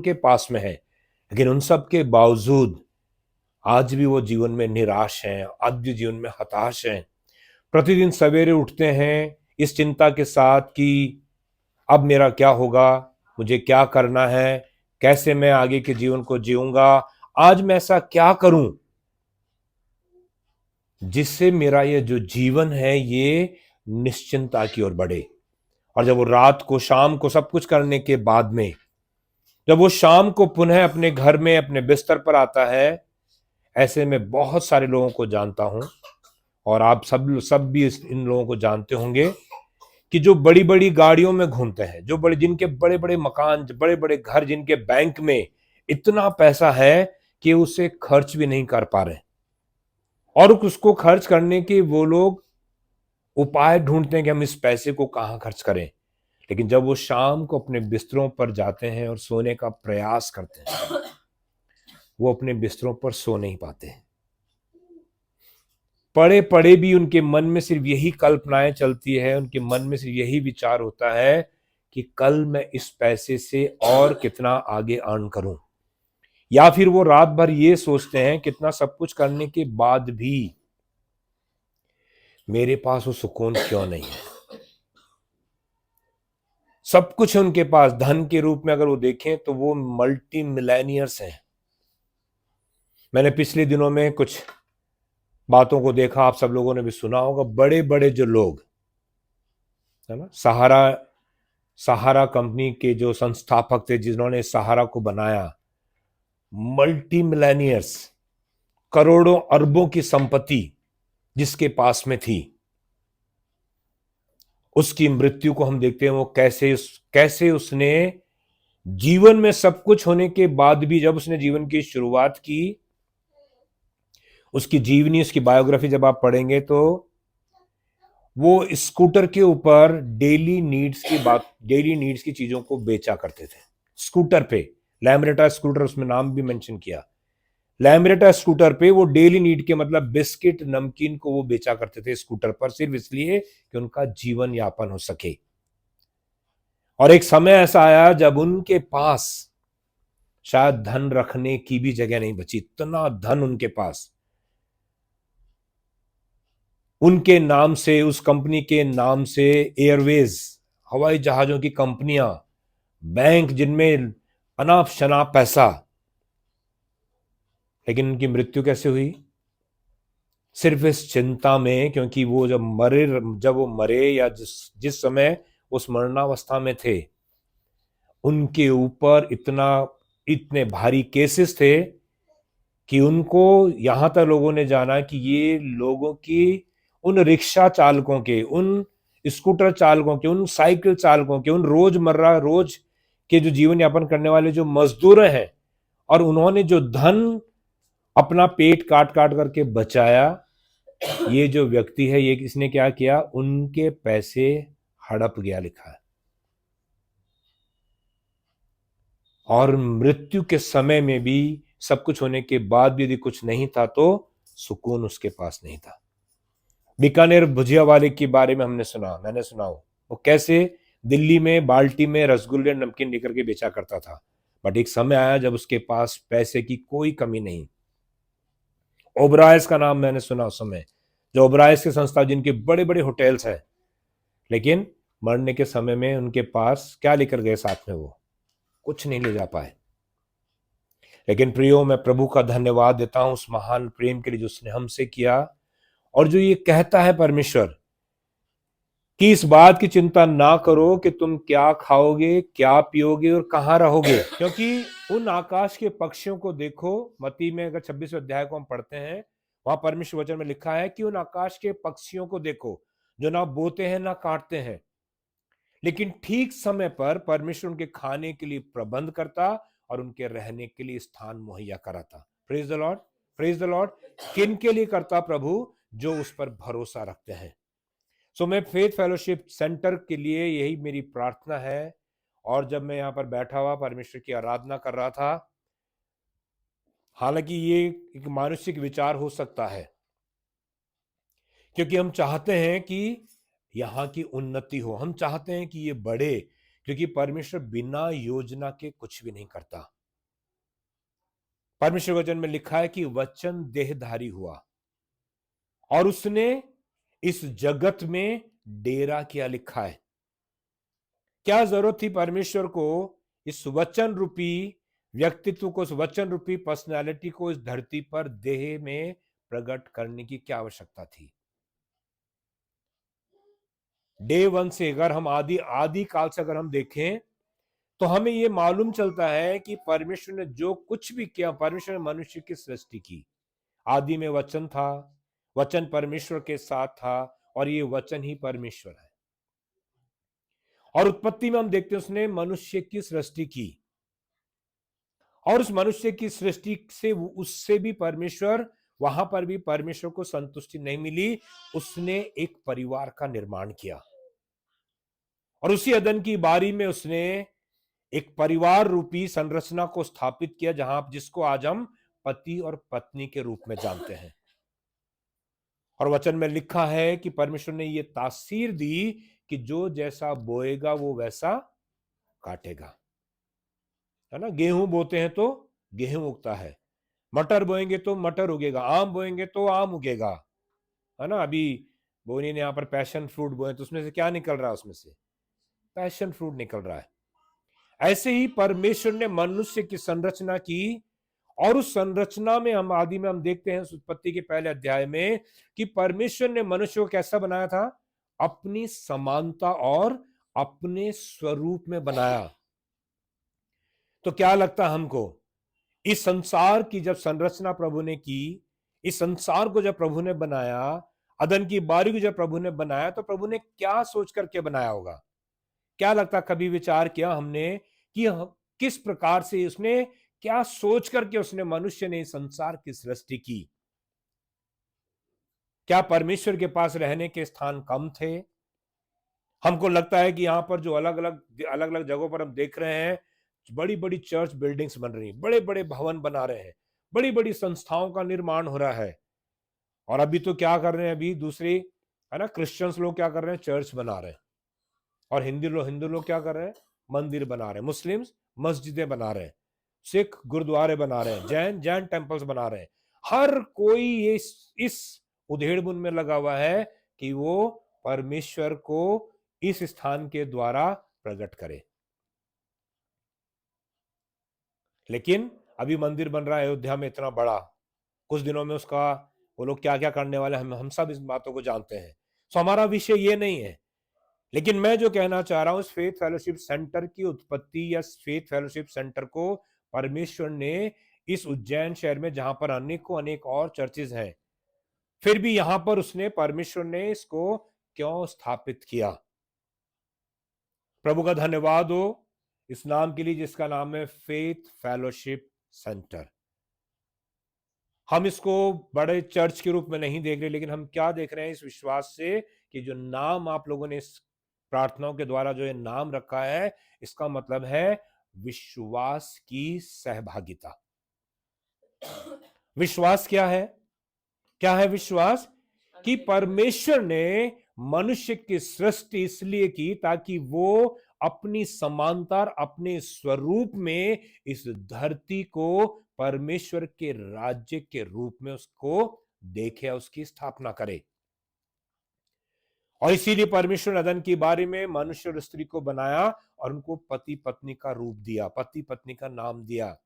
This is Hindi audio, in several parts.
उनके पास में है, लेकिन उन सब के बावजूद आज भी वो जीवन में निराश हैं, आज भी जीवन में हताश हैं। प्रतिदिन सवेरे उठते हैं इस चिंता के साथ कि अब मेरा क्या होगा, मुझे क्या करना है, कैसे मैं आगे के जीवन को जीऊंगा, आज मैं ऐसा क्या करूं जिससे मेरा ये जो जीवन है ये निश्चिंता की ओर बढ़े। और जब वो रात को, शाम को सब कुछ करने के बाद में जब वो शाम को पुनः अपने घर में अपने बिस्तर पर आता है, ऐसे में बहुत सारे लोगों को जानता हूं, और आप सब भी इन लोगों को जानते होंगे कि जो बड़ी बड़ी गाड़ियों में घूमते हैं, जो जिनके बड़े बड़े मकान, बड़े बड़े घर, जिनके बैंक में इतना पैसा है कि उसे खर्च भी नहीं कर पा रहे, और उसको खर्च करने के वो लोग उपाय ढूंढते हैं कि हम इस पैसे को कहां खर्च करें। लेकिन जब वो शाम को अपने बिस्तरों पर जाते हैं और सोने का प्रयास करते हैं, वो अपने बिस्तरों पर सो नहीं पाते। पड़े पड़े भी उनके मन में सिर्फ यही कल्पनाएं चलती है, उनके मन में सिर्फ यही विचार होता है कि कल मैं इस पैसे से और कितना आगे अर्न करूं। या फिर वो रात भर ये सोचते हैं कितना सब कुछ करने के बाद भी मेरे पास वो सुकून क्यों नहीं है। सब कुछ है उनके पास, धन के रूप में अगर वो देखें तो वो मल्टी मिलेनियर्स हैं। मैंने पिछले दिनों में कुछ बातों को देखा, आप सब लोगों ने भी सुना होगा, बड़े बड़े जो लोग है ना, सहारा कंपनी के जो संस्थापक थे, जिन्होंने सहारा को बनाया, मल्टी मिलेनियर्स, करोड़ों अरबों की संपत्ति जिसके पास में थी, उसकी मृत्यु को हम देखते हैं वो कैसे उसने जीवन में सब कुछ होने के बाद भी, जब उसने जीवन की शुरुआत की, उसकी जीवनी, उसकी बायोग्राफी जब आप पढ़ेंगे तो वो स्कूटर के ऊपर डेली नीड्स की चीजों को बेचा करते थे। स्कूटर पे, लैम्ब्रेटा स्कूटर, उसमें नाम भी मेंशन किया, लैम्ब्रेटा स्कूटर पे वो डेली नीड के मतलब बिस्किट, नमकीन को वो बेचा करते थे स्कूटर पर, सिर्फ इसलिए कि उनका जीवन यापन हो सके। और एक समय ऐसा आया जब उनके पास शायद धन रखने की भी जगह नहीं बची, इतना धन उनके पास, उनके नाम से, उस कंपनी के नाम से एयरवेज, हवाई जहाजों की कंपनियां, बैंक जिनमें अनाप शनाप पैसा। लेकिन उनकी मृत्यु कैसे हुई? सिर्फ इस चिंता में, क्योंकि वो जब वो मरे या जिस समय उस मरणावस्था में थे, उनके ऊपर इतने भारी केसेस थे कि उनको यहां तक लोगों ने जाना कि ये लोगों की, उन रिक्शा चालकों के, उन स्कूटर चालकों के, उन साइकिल चालकों के, उन रोज के जो जीवन यापन करने वाले जो मजदूर हैं, और उन्होंने जो धन अपना पेट काट काट करके बचाया, ये जो व्यक्ति है, ये किसने क्या किया? उनके पैसे हड़प गया, लिखा है। और मृत्यु के समय में भी, सब कुछ होने के बाद भी यदि कुछ नहीं था तो सुकून उसके पास नहीं था। बीकानेर भुजिया वाले के बारे में मैंने सुना हो, वो कैसे दिल्ली में बाल्टी में रसगुल्ले नमकीन लेकर के बेचा करता था, बट एक समय आया जब उसके पास पैसे की कोई कमी नहीं। ओबरायस का नाम मैंने सुना उस समय, जो ओबरायस के संस्था, जिनके बड़े बड़े होटल्स हैं, लेकिन मरने के समय में उनके पास क्या लेकर गए साथ में? वो कुछ नहीं ले जा पाए। लेकिन प्रियो, मैं प्रभु का धन्यवाद देता हूं उस महान प्रेम के लिए जो उसने हमसे किया, और जो ये कहता है परमेश्वर कि इस बात की चिंता ना करो कि तुम क्या खाओगे, क्या पियोगे और कहां रहोगे, क्योंकि उन आकाश के पक्षियों को देखो। मत्ती में अगर 26वें अध्याय को हम पढ़ते हैं, वहां परमेश्वर वचन में लिखा है कि उन आकाश के पक्षियों को देखो, जो ना बोते हैं ना काटते हैं, लेकिन ठीक समय पर परमेश्वर उनके खाने के लिए प्रबंध करता और उनके रहने के लिए स्थान मुहैया कराता। Praise the Lord, praise the Lord. किन के लिए करता? प्रभु जो उस पर भरोसा रखते हैं। सो मैं फेथ फेलोशिप सेंटर के लिए यही मेरी प्रार्थना है। और जब मैं यहां पर बैठा हुआ परमेश्वर की आराधना कर रहा था, हालांकि ये एक मानसिक विचार हो सकता है, क्योंकि हम चाहते हैं कि यहां की उन्नति हो, हम चाहते हैं कि ये बढ़े, क्योंकि परमेश्वर बिना योजना के कुछ भी नहीं करता। परमेश्वर वचन में लिखा है कि वचन देहधारी हुआ और उसने इस जगत में डेरा किया, लिखा है। क्या जरूरत थी परमेश्वर को इस वचन रूपी व्यक्तित्व को, इस वचन रूपी पर्सनालिटी को इस धरती पर देह में प्रकट करने की क्या आवश्यकता थी? डे वन से अगर हम आदि काल से अगर हम देखें तो हमें यह मालूम चलता है कि परमेश्वर ने जो कुछ भी किया, परमेश्वर ने मनुष्य की सृष्टि की। आदि में वचन था, वचन परमेश्वर के साथ था और ये वचन ही परमेश्वर है। और उत्पत्ति में हम देखते हैं उसने मनुष्य की सृष्टि की और उस मनुष्य की सृष्टि से उससे भी परमेश्वर, वहां पर भी परमेश्वर को संतुष्टि नहीं मिली, उसने एक परिवार का निर्माण किया और उसी अदन की बारी में उसने एक परिवार रूपी संरचना को स्थापित किया, जिसको आज हम पति और पत्नी के रूप में जानते हैं। और वचन में लिखा है कि परमेश्वर ने यह तासीर दी कि जो जैसा बोएगा वो वैसा काटेगा, है ना। गेहूं बोते हैं तो गेहूं उगता है, मटर बोएंगे तो मटर उगेगा, आम बोएंगे तो आम उगेगा, है ना। अभी बोनी ने यहां पर पैशन फ्रूट बोए तो उसमें से क्या निकल रहा है? उसमें से पैशन फ्रूट निकल रहा है। ऐसे ही परमेश्वर ने मनुष्य की संरचना की और उस संरचना में हम आदि में हम देखते हैं उत्पत्ति के पहले अध्याय में कि परमेश्वर ने मनुष्य को कैसा बनाया था? अपनी समानता और अपने स्वरूप में बनाया। तो क्या लगता हमको, इस संसार की जब संरचना प्रभु ने की, इस संसार को जब प्रभु ने बनाया, अदन की बारी को जब प्रभु ने बनाया, तो प्रभु ने क्या सोच करके बनाया होगा? क्या लगता, कभी विचार किया हमने कि किस प्रकार से उसने, क्या सोच करके उसने मनुष्य ने संसार की सृष्टि की? क्या परमेश्वर के पास रहने के स्थान कम थे? हमको लगता है कि यहां पर जो अलग अलग जगहों पर हम देख रहे हैं, बड़ी बड़ी चर्च बिल्डिंग्स बन रही हैं, बड़े बड़े भवन बना रहे हैं, बड़ी बड़ी संस्थाओं का निर्माण हो रहा है। और अभी तो क्या कर रहे हैं, अभी दूसरी, है ना, क्रिश्चियंस लोग क्या कर रहे हैं? चर्च बना रहे हैं। और हिंदू लोग क्या कर रहे हैं? मंदिर बना रहे हैं। मुस्लिम्स मस्जिदें बना रहे हैं, सिख गुरुद्वारे बना रहे हैं, जैन टेम्पल्स बना रहे हैं। हर कोई इस उधेड़बुन में लगा हुआ है कि वो परमेश्वर को इस स्थान के द्वारा प्रकट करे। लेकिन अभी मंदिर बन रहा है अयोध्या में इतना बड़ा, कुछ दिनों में उसका वो लोग क्या क्या करने वाले, हम सब इस बातों को जानते हैं। सो हमारा विषय ये नहीं है। लेकिन मैं जो कहना चाह रहा हूं, इस फेथ फेलोशिप सेंटर की उत्पत्ति या फेथ फेलोशिप सेंटर को परमेश्वर ने इस उज्जैन शहर में, जहां पर अनेक और चर्चेज हैं, फिर भी यहां पर उसने, परमेश्वर ने इसको क्यों स्थापित किया? प्रभु का धन्यवाद हो इस नाम के लिए जिसका नाम है फेथ फेलोशिप सेंटर। हम इसको बड़े चर्च के रूप में नहीं देख रहे, लेकिन हम क्या देख रहे हैं? इस विश्वास से कि जो नाम आप लोगों ने इस प्रार्थनाओं के द्वारा जो ये नाम रखा है, इसका मतलब है विश्वास की सहभागिता। विश्वास क्या है? क्या है विश्वास? कि परमेश्वर ने मनुष्य की सृष्टि इसलिए की ताकि वो अपनी समांतर, अपने स्वरूप में इस धरती को परमेश्वर के राज्य के रूप में उसको देखे, उसकी स्थापना करे। और इसीलिए परमेश्वर ने अदन की बारी में मनुष्य और स्त्री को बनाया और उनको पति पत्नी का रूप दिया, पति पत्नी का नाम दिया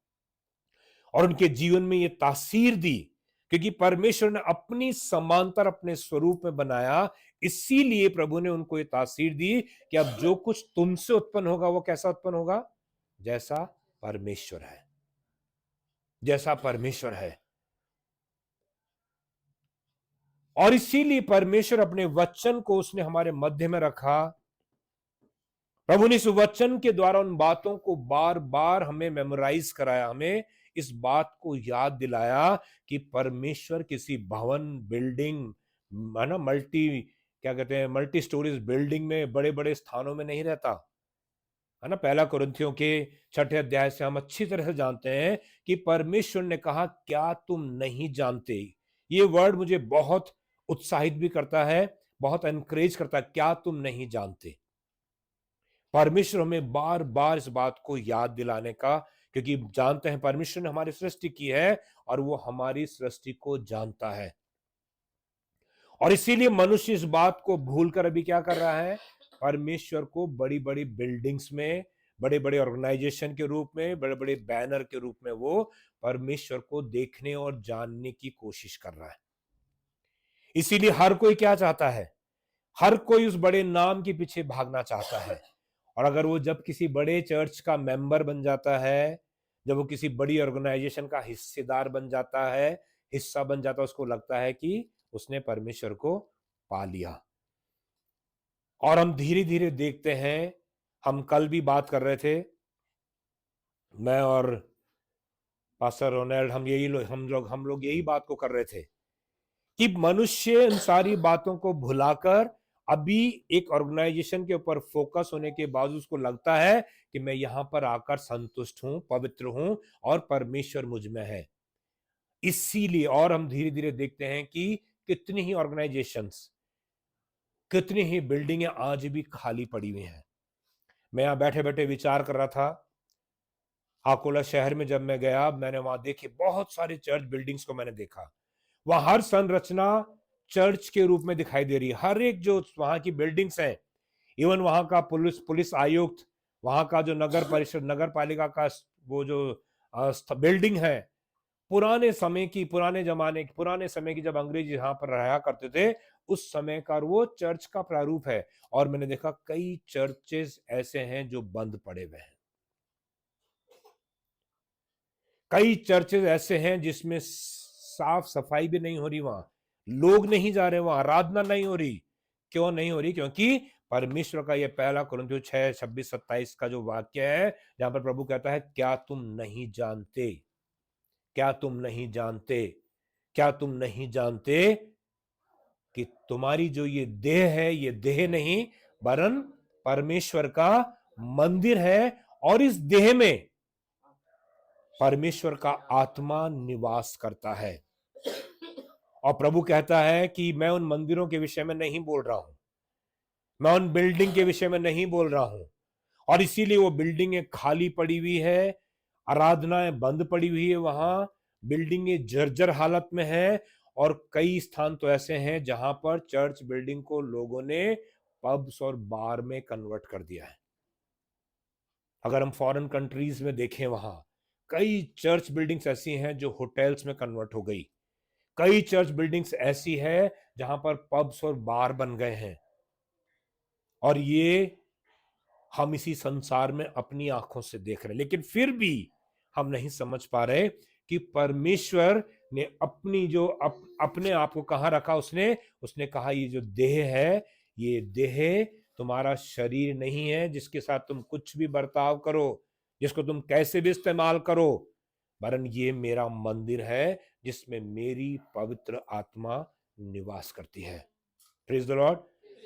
और उनके जीवन में यह तासीर दी, क्योंकि परमेश्वर ने अपनी समांतर, अपने स्वरूप में बनाया। इसीलिए प्रभु ने उनको यह तासीर दी कि अब जो कुछ तुमसे उत्पन्न होगा वो कैसा उत्पन्न होगा? जैसा परमेश्वर है, जैसा परमेश्वर है। और इसीलिए परमेश्वर अपने वचन को उसने हमारे मध्य में रखा। प्रभु ने इस वचन के द्वारा उन बातों को बार बार हमें मेमोराइज कराया, हमें इस बात को याद दिलाया कि परमेश्वर किसी भवन, बिल्डिंग, है ना, क्या कहते हैं, मल्टी स्टोरीज बिल्डिंग में, बड़े बड़े स्थानों में नहीं रहता, है ना। पहला कुरिन्थियों के 6 अध्याय से हम अच्छी तरह से जानते हैं कि परमेश्वर ने कहा, क्या तुम नहीं जानते? ये वर्ड मुझे बहुत उत्साहित भी करता है, बहुत एनकरेज करता है, क्या तुम नहीं जानते? परमेश्वर हमें बार बार इस बात को याद दिलाने का क्योंकि जानते हैं परमेश्वर ने हमारी सृष्टि की है और वो हमारी सृष्टि को जानता है। और इसीलिए मनुष्य इस बात को भूलकर अभी क्या कर रहा है, परमेश्वर को बड़ी बड़ी बिल्डिंग्स में, बड़े बड़े ऑर्गेनाइजेशन के रूप में, बड़े बड़े बैनर के रूप में वो परमेश्वर को देखने और जानने की कोशिश कर रहा है। इसीलिए हर कोई क्या चाहता है, हर कोई उस बड़े नाम के पीछे भागना चाहता है। और अगर वो जब किसी बड़े चर्च का मेंबर बन जाता है, जब वो किसी बड़ी ऑर्गेनाइजेशन का हिस्सेदार बन जाता है, हिस्सा बन जाता है, उसको लगता है कि उसने परमेश्वर को पा लिया। और हम धीरे धीरे देखते हैं, हम कल भी बात कर रहे थे, मैं और पास्टर रोनाल्ड, हम लोग यही बात को कर रहे थे कि मनुष्य इन सारी बातों को भुलाकर अभी एक ऑर्गेनाइजेशन के ऊपर फोकस होने के बावजूद उसको लगता है कि मैं यहां पर आकर संतुष्ट हूं, पवित्र हूं और परमेश्वर मुझ में है। इसीलिए और हम धीरे धीरे देखते हैं कि कितनी ही ऑर्गेनाइजेशंस, कितनी ही बिल्डिंगें आज भी खाली पड़ी हुई हैं। मैं यहां बैठे बैठे विचार कर रहा था, अकोला शहर में जब मैं गया, मैंने वहां देखे बहुत सारे चर्च बिल्डिंग्स को मैंने देखा। वहां हर संरचना चर्च के रूप में दिखाई दे रही है। हर एक जो वहां की बिल्डिंग्स हैं, इवन वहां का पुलिस आयुक्त, वहां का जो नगर परिषद, नगर पालिका का वो जो बिल्डिंग है, पुराने समय की, पुराने समय की जब अंग्रेज यहां पर रहा करते थे, उस समय का वो चर्च का प्रारूप है। और मैंने देखा कई चर्चेस ऐसे हैं जो बंद पड़े हुए हैं। कई चर्चेज ऐसे हैं जिसमें साफ सफाई भी नहीं हो रही, वहां लोग नहीं जा रहे, वहां आराधना नहीं हो रही। क्यों नहीं हो रही? क्योंकि परमेश्वर का यह पहला कुरिन्थियों 6:26-27 का जो वाक्य है, जहां पर प्रभु कहता है, क्या तुम नहीं जानते, क्या तुम नहीं जानते, क्या तुम नहीं जानते कि तुम्हारी जो ये देह है, ये देह नहीं वरन परमेश्वर का मंदिर है, और इस देह में परमेश्वर का आत्मा निवास करता है। और प्रभु कहता है कि मैं उन मंदिरों के विषय में नहीं बोल रहा हूं, मैं उन बिल्डिंग के विषय में नहीं बोल रहा हूं। और इसीलिए वो बिल्डिंगें खाली पड़ी हुई है, आराधनाएं बंद पड़ी हुई है, वहां बिल्डिंगें जर्जर हालत में है। और कई स्थान तो ऐसे हैं जहां पर चर्च बिल्डिंग को लोगों ने पब्स और बार में कन्वर्ट कर दिया है। अगर हम फॉरेन कंट्रीज में देखें, वहां कई चर्च बिल्डिंग्स ऐसी हैं जो होटल्स में कन्वर्ट हो गई। कई चर्च बिल्डिंग्स ऐसी है जहां पर पब्स और बार बन गए हैं। और ये हम इसी संसार में अपनी आंखों से देख रहे हैं, लेकिन फिर भी हम नहीं समझ पा रहे कि परमेश्वर ने अपनी जो अपने आप को कहां रखा। उसने कहा, ये जो देह है, ये देह तुम्हारा शरीर नहीं है जिसके साथ तुम कुछ भी बर्ताव करो, जिसको तुम कैसे भी इस्तेमाल करो, वरन ये मेरा मंदिर है जिसमें मेरी पवित्र आत्मा निवास करती है। Praise the Lord.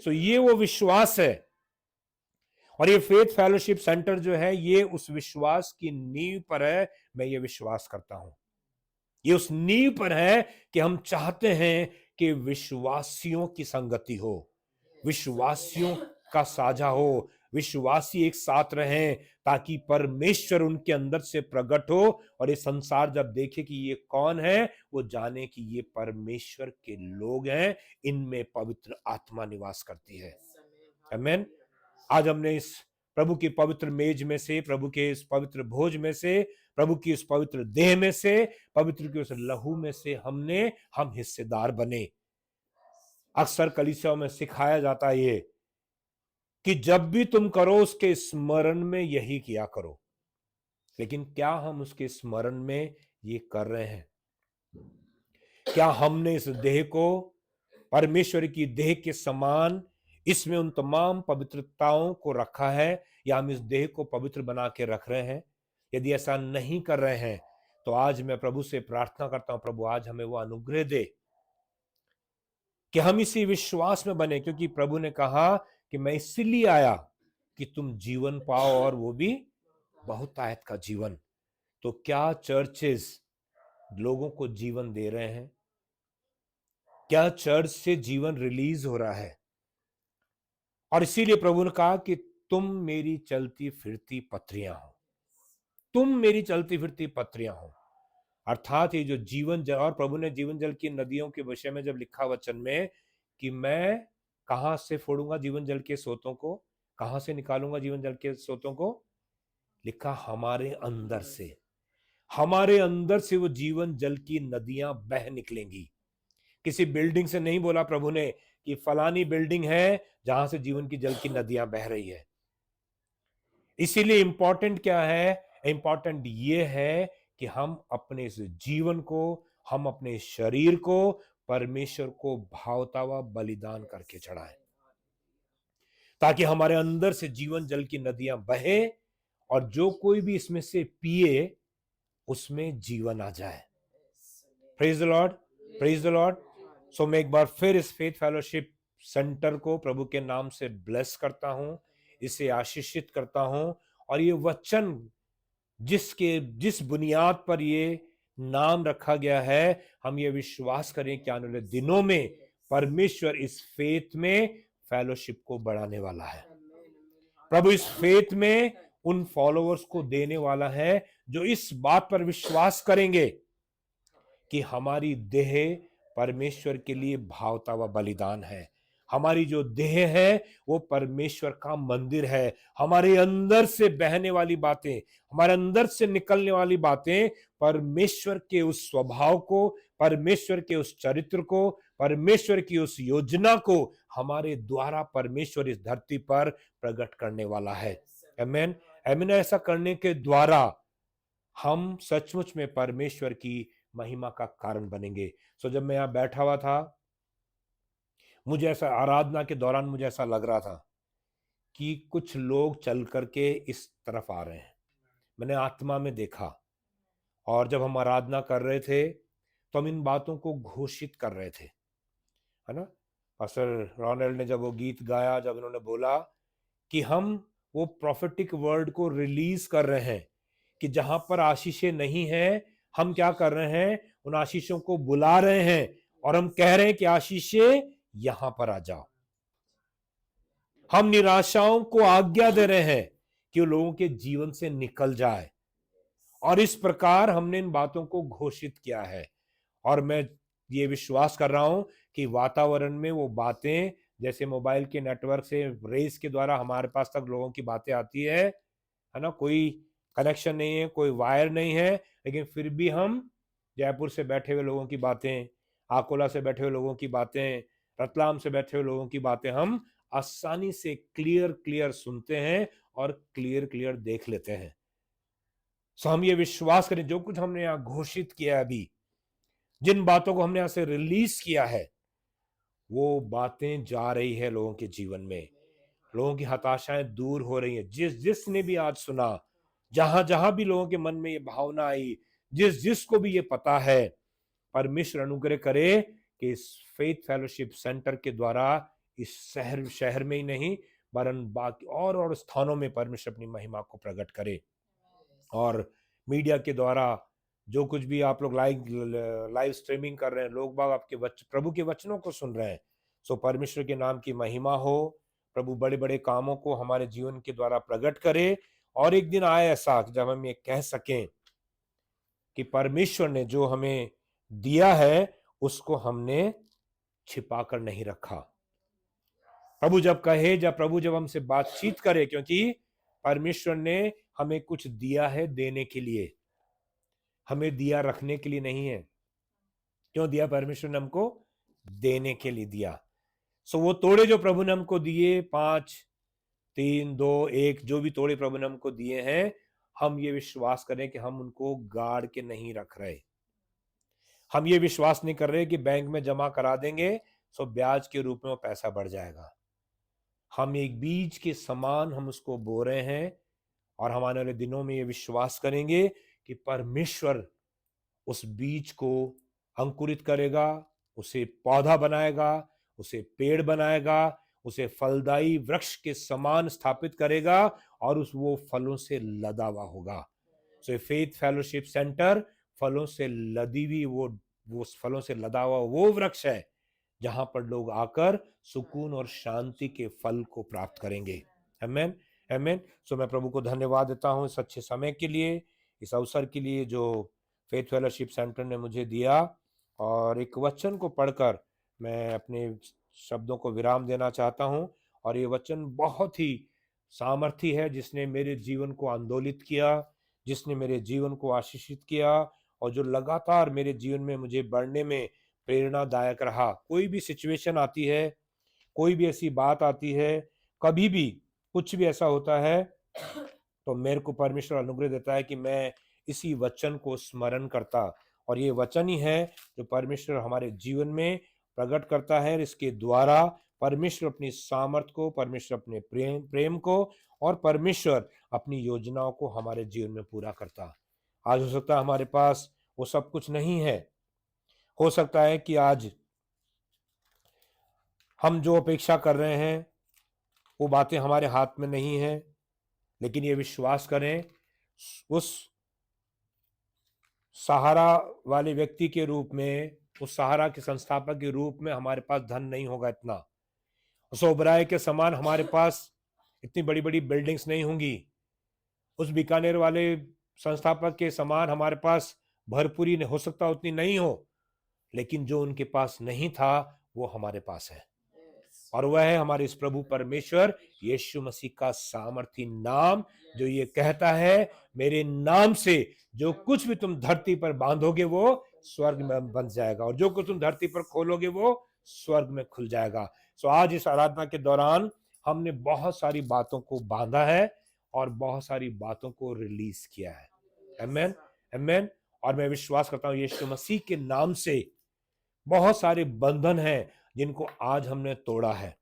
सो ये वो विश्वास है, और ये फेथ फेलोशिप सेंटर जो है, ये उस विश्वास की नींव पर है। मैं ये विश्वास करता हूं, ये उस नींव पर है कि हम चाहते हैं कि विश्वासियों की संगति हो, विश्वासियों का साझा हो, विश्वासी एक साथ रहें, ताकि परमेश्वर उनके अंदर से प्रकट हो और ये संसार जब देखे कि ये कौन है, वो जाने कि ये परमेश्वर के लोग हैं, इनमें पवित्र आत्मा निवास करती है। आमीन। आज हमने इस प्रभु की पवित्र मेज में से, प्रभु के इस पवित्र भोज में से, प्रभु की इस पवित्र देह में से, पवित्र के उस लहू में से हम हिस्सेदार बने। अक्सर कलीसियाओं में सिखाया जाता है ये कि जब भी तुम करो उसके स्मरण में यही किया करो, लेकिन क्या हम उसके स्मरण में ये कर रहे हैं? क्या हमने इस देह को परमेश्वर की देह के समान इसमें उन तमाम पवित्रताओं को रखा है, या हम इस देह को पवित्र बना के रख रहे हैं? यदि ऐसा नहीं कर रहे हैं तो आज मैं प्रभु से प्रार्थना करता हूं, प्रभु आज हमें वो अनुग्रह दे कि हम इसी विश्वास में बने, क्योंकि प्रभु ने कहा कि मैं इसलिए आया कि तुम जीवन पाओ, और वो भी बहुतायत का जीवन। तो क्या चर्चेस लोगों को जीवन दे रहे हैं? क्या चर्च से जीवन रिलीज हो रहा है? और इसीलिए प्रभु ने कहा कि तुम मेरी चलती फिरती पत्रियां हो, तुम मेरी चलती फिरती पत्रियां हो। अर्थात ये जो जीवन जल, और प्रभु ने जीवन जल की नदियों के विषय में जब लिखा वचन में कि मैं कहां से फोड़ूंगा जीवन जल के स्रोतों को, कहां से निकालूंगा जीवन जल के स्रोतों को, लिखा हमारे अंदर से। हमारे अंदर से वो जीवन जल की नदियां बह निकलेंगी। किसी बिल्डिंग से नहीं बोला प्रभु ने कि फलानी बिल्डिंग है जहां से जीवन की जल की नदियां बह रही है। इसीलिए इंपॉर्टेंट क्या है? इंपॉर्टेंट ये है कि हम अपने इस जीवन को, हम अपने शरीर को परमेश्वर को भावता हुआ बलिदान करके चढ़ाएं, ताकि हमारे अंदर से जीवन जल की नदियां बहे और जो कोई भी इसमें से पिए उसमें जीवन आ जाए। Praise the Lord, praise the Lord. So मैं एक बार फिर इस फेथ फेलोशिप सेंटर को प्रभु के नाम से ब्लेस करता हूं, इसे आशीषित करता हूं। और ये वचन जिस बुनियाद पर ये नाम रखा गया है, हम ये विश्वास करें कि आने वाले दिनों में परमेश्वर इस फेथ में फेलोशिप को बढ़ाने वाला है। प्रभु इस फेथ में उन फॉलोअर्स को देने वाला है जो इस बात पर विश्वास करेंगे कि हमारी देह परमेश्वर के लिए भावता हुआ बलिदान है। हमारी जो देह है वो परमेश्वर का मंदिर है। हमारे अंदर से बहने वाली बातें, हमारे अंदर से निकलने वाली बातें परमेश्वर के उस स्वभाव को, परमेश्वर के उस चरित्र को, परमेश्वर की उस योजना को हमारे द्वारा परमेश्वर इस धरती पर प्रकट करने वाला है। आमीन, आमीन। ऐसा करने के द्वारा हम सचमुच में परमेश्वर की महिमा का कारण बनेंगे। सो जब मैं यहां बैठा हुआ था, मुझे ऐसा आराधना के दौरान मुझे ऐसा लग रहा था कि कुछ लोग चल करके इस तरफ आ रहे हैं। मैंने आत्मा में देखा, और जब हम आराधना कर रहे थे तो हम इन बातों को घोषित कर रहे थे, है ना। पास्टर रोनाल्ड ने जब वो गीत गाया, जब उन्होंने बोला कि हम वो प्रोफेटिक वर्ड को रिलीज कर रहे हैं कि जहां पर आशीषें नहीं है, हम क्या कर रहे हैं, उन आशीषों को बुला रहे हैं और हम कह रहे हैं कि आशीषें यहां पर आ जाओ। हम निराशाओं को आज्ञा दे रहे हैं कि वो लोगों के जीवन से निकल जाए, और इस प्रकार हमने इन बातों को घोषित किया है। और मैं ये विश्वास कर रहा हूं कि वातावरण में वो बातें, जैसे मोबाइल के नेटवर्क से रेस के द्वारा हमारे पास तक लोगों की बातें आती है ना, कोई कनेक्शन नहीं है, कोई वायर नहीं है, लेकिन फिर भी हम जयपुर से बैठे हुए लोगों की बातें, आकोला से बैठे हुए लोगों की बातें, रतलाम से बैठे हुए लोगों की बातें हम आसानी से क्लियर सुनते हैं और क्लियर देख लेते हैं। सो हम ये विश्वास करें, जो कुछ हमने यहां घोषित किया अभी, जिन बातों को हमने यहां से रिलीज किया है, वो बातें जा रही है लोगों के जीवन में। लोगों की हताशाएं दूर हो रही है। जिसने भी आज सुना, जहां जहां भी लोगों के मन में ये भावना आई, जिसको भी ये पता है, परमेश्वर अनुग्रह करे कि इस फेथ फेलोशिप सेंटर के द्वारा इस शहर में ही नहीं, वरन बाकी और स्थानों में परमेश्वर अपनी महिमा को प्रकट करे। और मीडिया के द्वारा जो कुछ भी आप लोग लाइव स्ट्रीमिंग कर रहे हैं, लोग बाग आपके प्रभु के वचनों को सुन रहे हैं, सो परमेश्वर के नाम की महिमा हो। प्रभु बड़े बड़े कामों को हमारे जीवन के द्वारा प्रकट करे, और एक दिन आए ऐसा जब हम ये कह सकें कि परमेश्वर ने जो हमें दिया है उसको हमने छिपा कर नहीं रखा। प्रभु जब कहे, प्रभु जब हमसे बातचीत करे, क्योंकि परमेश्वर ने हमें कुछ दिया है देने के लिए, हमें दिया रखने के लिए नहीं है। क्यों दिया? परमेश्वर ने हमको देने के लिए दिया। सो वो तोड़े जो प्रभु ने हमको दिए, 5, 3, 2, 1, जो भी तोड़े प्रभु ने हमको दिए हैं, हम ये विश्वास करें कि हम उनको गाड़ के नहीं रख रहे। हम ये विश्वास नहीं कर रहे कि बैंक में जमा करा देंगे सो ब्याज के रूप में वो पैसा बढ़ जाएगा। हम एक बीज के समान हम उसको बो रहे हैं, और हम आने वाले दिनों में ये विश्वास करेंगे कि परमेश्वर उस बीज को अंकुरित करेगा, उसे पौधा बनाएगा, उसे पेड़ बनाएगा, उसे फलदायी वृक्ष के समान स्थापित करेगा, और वो फलों से लदा हुआ होगा। सो फेथ फेलोशिप सेंटर फलों से लदी हुई वो फलों से लदा हुआ वो वृक्ष है जहां पर लोग आकर सुकून और शांति के फल को प्राप्त करेंगे। आमीन, आमीन। सो मैं प्रभु को धन्यवाद देता हूं इस अच्छे समय के लिए, इस अवसर के लिए जो फेथ फेलोशिप सेंटर ने मुझे दिया, और एक वचन को पढ़कर मैं अपने शब्दों को विराम देना चाहता हूं। और ये वचन बहुत ही सामर्थी है, जिसने मेरे जीवन को आंदोलित किया, जिसने मेरे जीवन को आशीषित किया, और जो लगातार मेरे जीवन में मुझे बढ़ने में प्रेरणादायक रहा। कोई भी सिचुएशन आती है, कोई भी ऐसी बात आती है, कभी भी कुछ भी ऐसा होता है, तो मेरे को परमेश्वर अनुग्रह देता है कि मैं इसी वचन को स्मरण करता, और ये वचन ही है जो परमेश्वर हमारे जीवन में प्रकट करता है। इसके द्वारा परमेश्वर अपनी सामर्थ को, परमेश्वर अपने प्रेम को, और परमेश्वर अपनी योजनाओं को हमारे जीवन में पूरा करता। आज हो सकता है हमारे पास वो सब कुछ नहीं है, हो सकता है कि आज हम जो अपेक्षा कर रहे हैं वो बातें हमारे हाथ में नहीं है, लेकिन ये विश्वास करें, उस सहारा वाले व्यक्ति के रूप में, उस सहारा के संस्थापक के रूप में हमारे पास धन नहीं होगा इतना, उस ओबराय के समान हमारे पास इतनी बड़ी बड़ी बिल्डिंग्स नहीं होंगी, उस बीकानेर वाले संस्थापक के समान हमारे पास भरपूरी हो सकता उतनी नहीं हो, लेकिन जो उनके पास नहीं था वो हमारे पास है, और वह है हमारे इस प्रभु परमेश्वर यीशु मसीह का सामर्थी नाम, जो ये कहता है, मेरे नाम से जो कुछ भी तुम धरती पर बांधोगे वो स्वर्ग में बंध जाएगा, और जो कुछ तुम धरती पर खोलोगे वो स्वर्ग में खुल जाएगा। सो आज इस आराधना के दौरान हमने बहुत सारी बातों को बांधा है और बहुत सारी बातों को रिलीज किया है। आमेन, आमेन। और मैं विश्वास करता हूं यीशु मसीह के नाम से बहुत सारे बंधन हैं जिनको आज हमने तोड़ा है,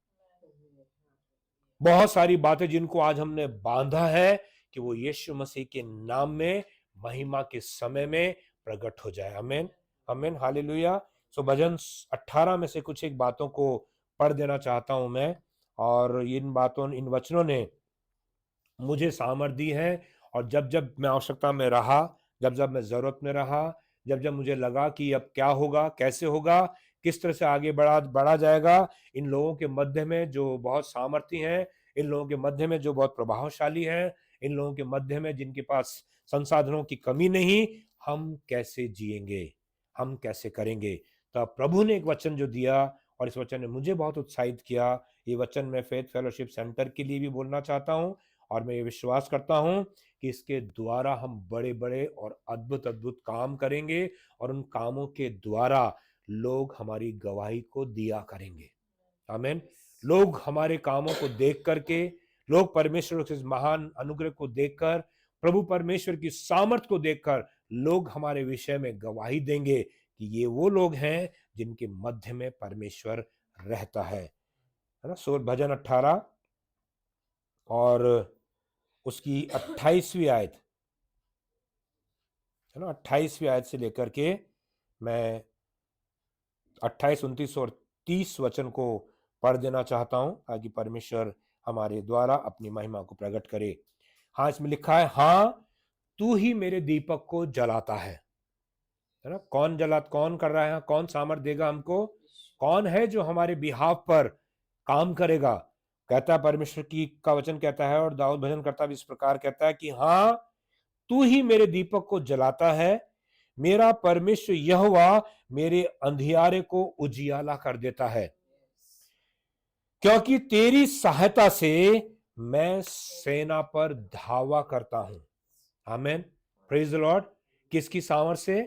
बहुत सारी बातें जिनको आज हमने बांधा है, कि वो यीशु मसीह के नाम में महिमा के समय में प्रकट हो जाए। आमीन, आमीन, हालेलुया। सो भजन 18 में से कुछ एक बातों को पढ़ देना चाहता हूं मैं, और इन वचनों ने मुझे सामर्थ दी है, और जब जब मैं आवश्यकता में रहा, जब जब मैं जरूरत में रहा, जब जब मुझे लगा कि अब क्या होगा, कैसे होगा, किस तरह से आगे बढ़ा जाएगा, इन लोगों के मध्य में जो बहुत सामर्थी हैं, इन लोगों के मध्य में जो बहुत प्रभावशाली हैं, इन लोगों के मध्य में जिनके पास संसाधनों की कमी नहीं, हम कैसे जिएंगे, हम कैसे करेंगे। तो प्रभु ने एक वचन जो दिया, और इस वचन ने मुझे बहुत उत्साहित किया। ये वचन मैं फेथ फेलोशिप सेंटर के लिए भी बोलना चाहता हूँ, और मैं ये विश्वास करता हूं कि इसके द्वारा हम बड़े बड़े और अद्भुत अद्भुत काम करेंगे, और उन कामों के द्वारा लोग हमारी गवाही को दिया करेंगे। आमीन। लोग हमारे कामों को देख करके, लोग परमेश्वर के महान अनुग्रह को देखकर, प्रभु परमेश्वर की सामर्थ को देखकर लोग हमारे विषय में गवाही देंगे कि ये वो लोग हैं जिनके मध्य में परमेश्वर रहता है ना। सो भजन 18 और उसकी 28वीं आयत है ना, 28वीं आयत से लेकर के मैं 28, 29 और 30 वचन को पढ़ देना चाहता हूं, ताकि परमेश्वर हमारे द्वारा अपनी महिमा को प्रकट करे। हाँ, इसमें लिखा है, हाँ तू ही मेरे दीपक को जलाता है ना। कौन कर रहा है, कौन सामर्थ देगा हमको, कौन है जो हमारे बिहाफ पर काम करेगा। कहता है परमेश्वर का वचन कहता है, और दाऊद भजन करता भी इस प्रकार कहता है कि हाँ तू ही मेरे दीपक को जलाता है, मेरा परमेश्वर यहोवा मेरे अंधियारे को उजियाला कर देता है, क्योंकि तेरी सहायता से मैं सेना पर धावा करता हूं। आमीन, प्रेज द लॉर्ड। किसकी सामर्थ से?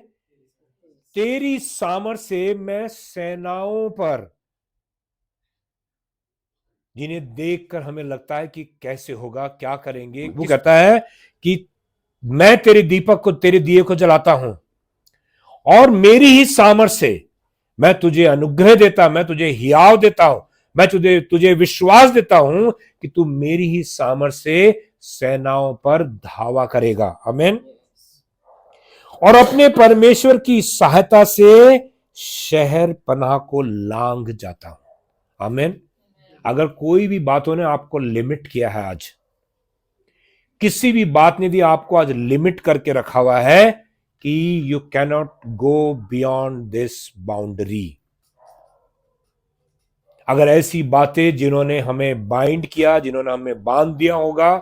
तेरी सामर्थ से मैं सेनाओं पर, जिन्हें देखकर हमें लगता है कि कैसे होगा, क्या करेंगे, वो कहता है कि मैं तेरे दीपक को, तेरे दिए को जलाता हूं, और मेरी ही सामर्थ से मैं तुझे अनुग्रह देता, मैं तुझे हियाव देता हूं, मैं तुझे विश्वास देता हूं कि तू मेरी ही सामर्थ से सेनाओं पर धावा करेगा। आमीन। और अपने परमेश्वर की सहायता से शहर पनाह को लांघ जाता हूं। आमीन। अगर कोई भी बातों ने आपको लिमिट किया है, आज किसी भी बात ने यदि आपको आज लिमिट करके रखा हुआ है कि you cannot go beyond this boundary, अगर ऐसी बातें जिन्होंने हमें बाइंड किया, जिन्होंने हमें बांध दिया होगा,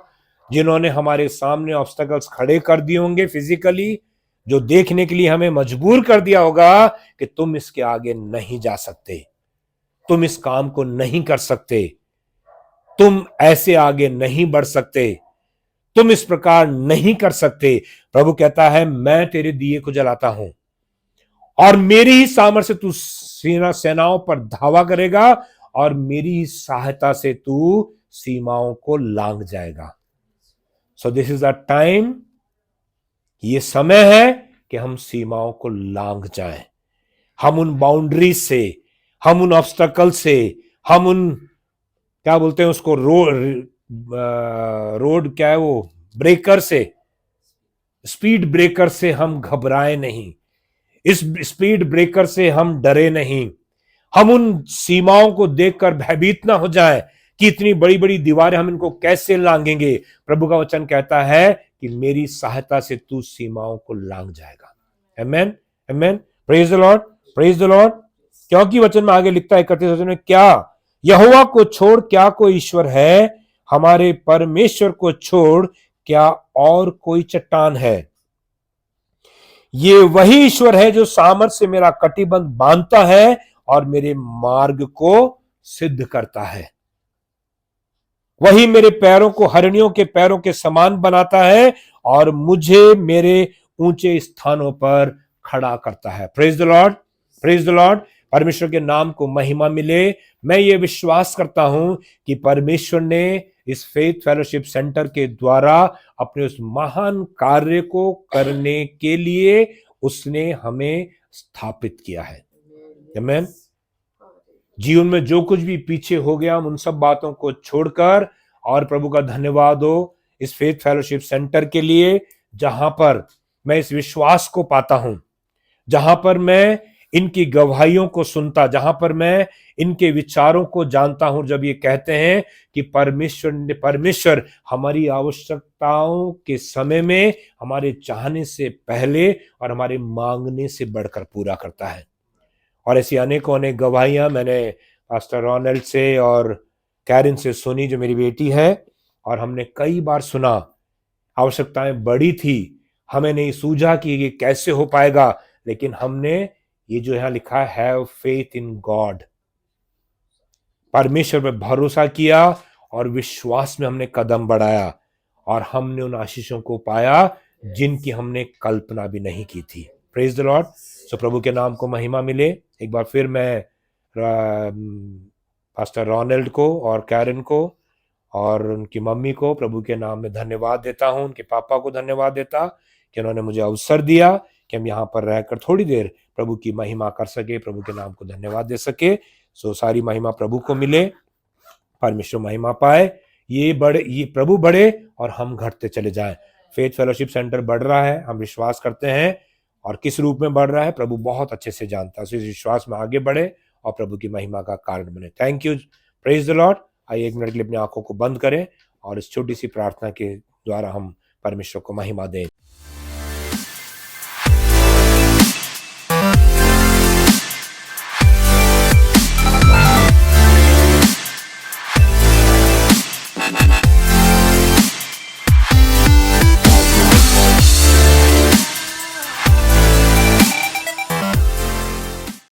जिन्होंने हमारे सामने ऑब्स्टेकल्स खड़े कर दिए होंगे फिजिकली, जो देखने के लिए हमें मजबूर कर दिया होगा कि तुम इसके आगे नहीं जा सकते, तुम इस काम को नहीं कर सकते, तुम ऐसे आगे नहीं बढ़ सकते, तुम इस प्रकार नहीं कर सकते। प्रभु कहता है मैं तेरे दिए को जलाता हूं और मेरी ही सामर्थ्य से तू सेनाओं पर धावा करेगा और मेरी ही सहायता से तू सीमाओं को लांघ जाएगा। So this is the time, ये समय है कि हम सीमाओं को लांघ जाएं, हम उन बाउंड्रीज से, हम उन ऑब्स्टेकल से, हम उन क्या बोलते हैं उसको, रोड क्या है वो, ब्रेकर से, स्पीड ब्रेकर से हम घबराए नहीं, इस स्पीड ब्रेकर से हम डरे नहीं, हम उन सीमाओं को देखकर भयभीत ना हो जाए कि इतनी बड़ी बड़ी दीवारें हम इनको कैसे लांघेंगे। प्रभु का वचन कहता है कि मेरी सहायता से तू सीमाओं को लांघ जाएगा। Amen, amen, praise the Lord, praise the Lord. क्योंकि वचन में आगे लिखता है 31 वचन में, क्या यहोवा को छोड़ क्या कोई ईश्वर है, हमारे परमेश्वर को छोड़ क्या और कोई चट्टान है। ये वही ईश्वर है जो सामर्थ्य से मेरा कटिबंध बांधता है और मेरे मार्ग को सिद्ध करता है। वही मेरे पैरों को हरणियों के पैरों के समान बनाता है और मुझे मेरे ऊंचे स्थानों पर खड़ा करता है। Praise the Lord, praise the Lord. परमेश्वर के नाम को महिमा मिले। मैं ये विश्वास करता हूं कि परमेश्वर ने इस फेथ फेलोशिप सेंटर के द्वारा अपने उस महान कार्य को करने के लिए उसने हमें स्थापित किया है। आमीन। जीवन में जो कुछ भी पीछे हो गया, हम उन सब बातों को छोड़कर, और प्रभु का धन्यवाद हो इस फेथ फेलोशिप सेंटर के लिए, जहां पर मैं इस विश्वास को पाता हूं, जहां पर मैं इनकी गवाहियों को सुनता, जहां पर मैं इनके विचारों को जानता हूं, जब ये कहते हैं कि परमेश्वर हमारी आवश्यकताओं के समय में हमारे चाहने से पहले और हमारे मांगने से बढ़कर पूरा करता है। और ऐसी अनेकों अनेक गवाहियां मैंने पास्टर रोनाल्ड से और कैरिन से सुनी, जो मेरी बेटी है, और हमने कई बार सुना। आवश्यकताएं बड़ी थी, हमें नहीं सूझा कि ये कैसे हो पाएगा, लेकिन हमने ये जो यहां लिखा है, हैव फेथ इन गॉड, परमेश्वर पर भरोसा किया और विश्वास में हमने कदम बढ़ाया और हमने उन आशीषों को पाया जिनकी हमने कल्पना भी नहीं की थी। Praise the Lord. सो प्रभु के नाम को महिमा मिले। एक बार फिर मैं पास्टर रोनाल्ड को और कैरन को और उनकी मम्मी को प्रभु के नाम में धन्यवाद देता हूं, उनके पापा को धन्यवाद देता कि उन्होंने मुझे अवसर दिया कि हम यहाँ पर रहकर थोड़ी देर प्रभु की महिमा कर सके, प्रभु के नाम को धन्यवाद दे सके। सो सारी महिमा प्रभु को मिले, परमेश्वर महिमा पाए, ये प्रभु बढ़े और हम घटते चले जाएं। फेथ फेलोशिप सेंटर बढ़ रहा है, हम विश्वास करते हैं, और किस रूप में बढ़ रहा है प्रभु बहुत अच्छे से जानता है। इस विश्वास में आगे बढ़े और प्रभु की महिमा का कारण बने। Thank you, praise the Lord. आइए 1 मिनट के लिए अपनी आंखों को बंद करें और इस छोटी सी प्रार्थना के द्वारा हम परमेश्वर को महिमा दें।